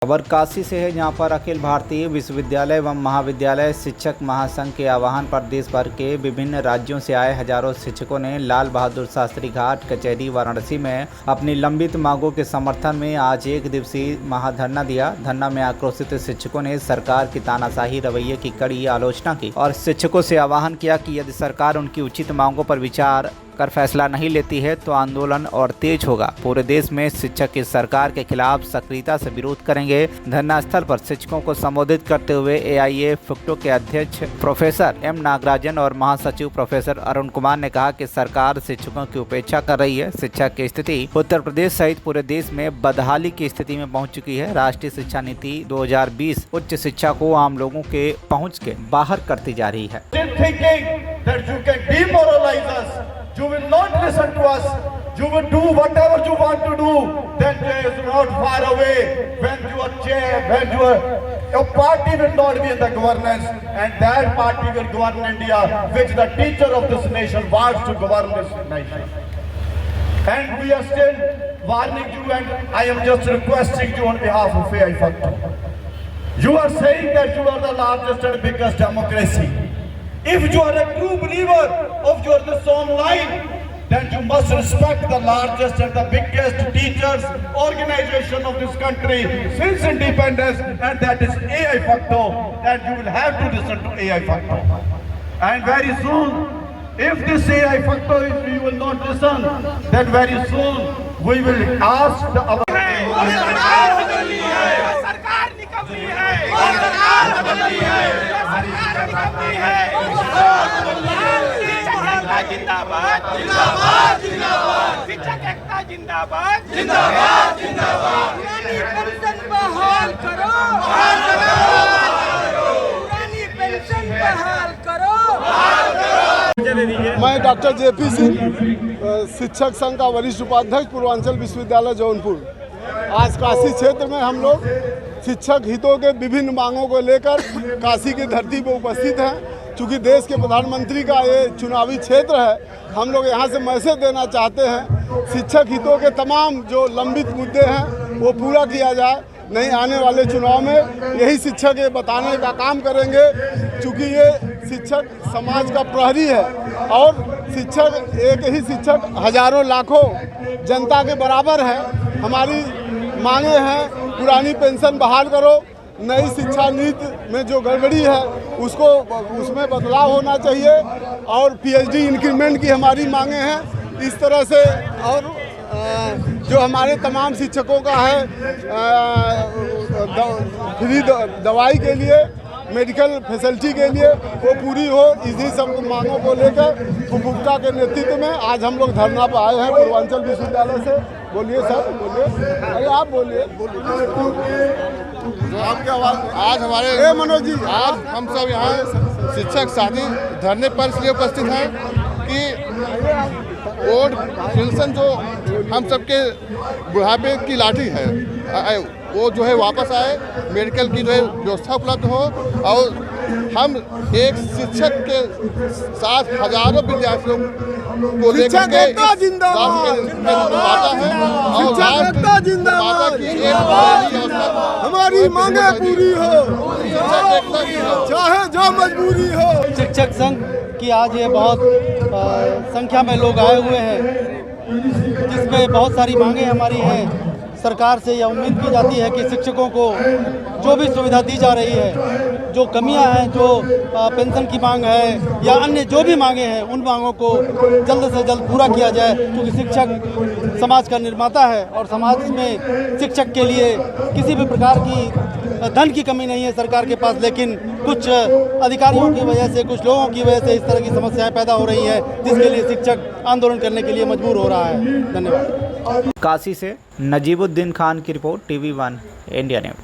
खबर काशी से है, जहां पर अखिल भारतीय विश्वविद्यालय एवं महाविद्यालय शिक्षक महासंघ के आह्वान पर देश भर के विभिन्न राज्यों से आए हजारों शिक्षकों ने लाल बहादुर शास्त्री घाट कचहरी वाराणसी में अपनी लंबित मांगों के समर्थन में आज एक दिवसीय महाधरना दिया। धरना में आक्रोशित शिक्षकों ने सरकार की तानाशाही रवैये की कड़ी आलोचना की और शिक्षकों से आह्वान किया कि यदि सरकार उनकी उचित मांगों पर विचार कर फैसला नहीं लेती है तो आंदोलन और तेज होगा। पूरे देश में शिक्षक इस सरकार के खिलाफ सक्रियता से विरोध करेंगे। धरना स्थल पर शिक्षकों को संबोधित करते हुए एआईए फिक्टो के अध्यक्ष प्रोफेसर एम नागराजन और महासचिव प्रोफेसर अरुण कुमार ने कहा कि सरकार शिक्षकों की उपेक्षा कर रही है। शिक्षा की स्थिति उत्तर प्रदेश सहित पूरे देश में बदहाली की स्थिति में पहुंच चुकी है। राष्ट्रीय शिक्षा नीति 2020 उच्च शिक्षा को आम लोगों के पहुँच के बाहर करती जा रही है। You will not listen to us. You will do whatever you want to do. Then there is not far away when your party will not be in the governance, and that party will govern India, which the teacher of this nation wants to govern this nation. And we are still warning you, and I am just requesting you on behalf of AI Factor. You are saying that you are the largest and biggest democracy. If you are a true believer of your this online, then you must respect the largest and the biggest teachers organization of this country since independence, and that is AI Factor, and you will have to listen to AI Factor. And very soon, if this AI Factor, if you will not listen, then very soon we will ask the जिंदाबाद जिंदाबाद जिंदाबाद शिक्षक एकता जिंदाबाद जिंदाबाद जिंदाबाद पुरानी pension बहाल करो पुरानी पेंशन बहाल करो। मैं डॉक्टर जेपी सिंह, शिक्षक संघ का वरिष्ठ उपाध्यक्ष, पूर्वांचल विश्वविद्यालय जौनपुर। आज काशी क्षेत्र में हम लोग शिक्षक हितों के विभिन्न मांगों को लेकर काशी की धरती पर उपस्थित हैं। चूँकि देश के प्रधानमंत्री का ये चुनावी क्षेत्र है, हम लोग यहाँ से मैसेज देना चाहते हैं शिक्षक हितों के तमाम जो लंबित मुद्दे हैं वो पूरा किया जाए। नहीं, आने वाले चुनाव में यही शिक्षक ये बताने का काम करेंगे, चूँकि ये शिक्षक समाज का प्रहरी है और शिक्षक, एक ही शिक्षक हजारों लाखों जनता के बराबर है। हमारी मांगे हैं, पुरानी पेंशन बहाल करो, नई शिक्षा नीति में जो गड़बड़ी है उसमें बदलाव होना चाहिए और पीएचडी इंक्रीमेंट की हमारी मांगे हैं। इस तरह से और जो हमारे तमाम शिक्षकों का है फ्री दवाई के लिए, मेडिकल फैसिलिटी के लिए, वो पूरी हो। इसी सब मांगों को लेकर उपभोक्ता के नेतृत्व में आज हम लोग धरना पर आए हैं पूर्वांचल विश्वविद्यालय से। बोलिए सर, बोलिए। अरे आप बोलिए। आपके आवाज़। आज हमारे मनोज जी, आज हम सब यहाँ शिक्षक साथी धरने पर इसलिए उपस्थित हैं कि ओल्ड पेंशन जो हम सबके बुढ़ापे की लाठी है वो जो है वापस आए, मेडिकल की जो है व्यवस्था उपलब्ध हो और हम एक शिक्षक के साथ हजारों विद्यार्थियों को लेकर के हमारी मांगे पूरी हो, चाहे जो मजबूरी हो। शिक्षक संघ की आज ये बहुत संख्या में लोग आए हुए हैं, जिसमें बहुत सारी मांगे हमारी हैं। सरकार से यह उम्मीद की जाती है कि शिक्षकों को जो भी सुविधा दी जा रही है, जो कमियां हैं, जो पेंशन की मांग है या अन्य जो भी मांगे हैं, उन मांगों को जल्द से जल्द पूरा किया जाए, क्योंकि शिक्षक समाज का निर्माता है और समाज में शिक्षक के लिए किसी भी प्रकार की धन की कमी नहीं है सरकार के पास, लेकिन कुछ अधिकारियों की वजह से, कुछ लोगों की वजह से इस तरह की समस्याएं पैदा हो रही है, जिसके लिए शिक्षक आंदोलन करने के लिए मजबूर हो रहा है। धन्यवाद। काशी से नजीबुद्दीन खान की रिपोर्ट, TV1 इंडिया न्यूज।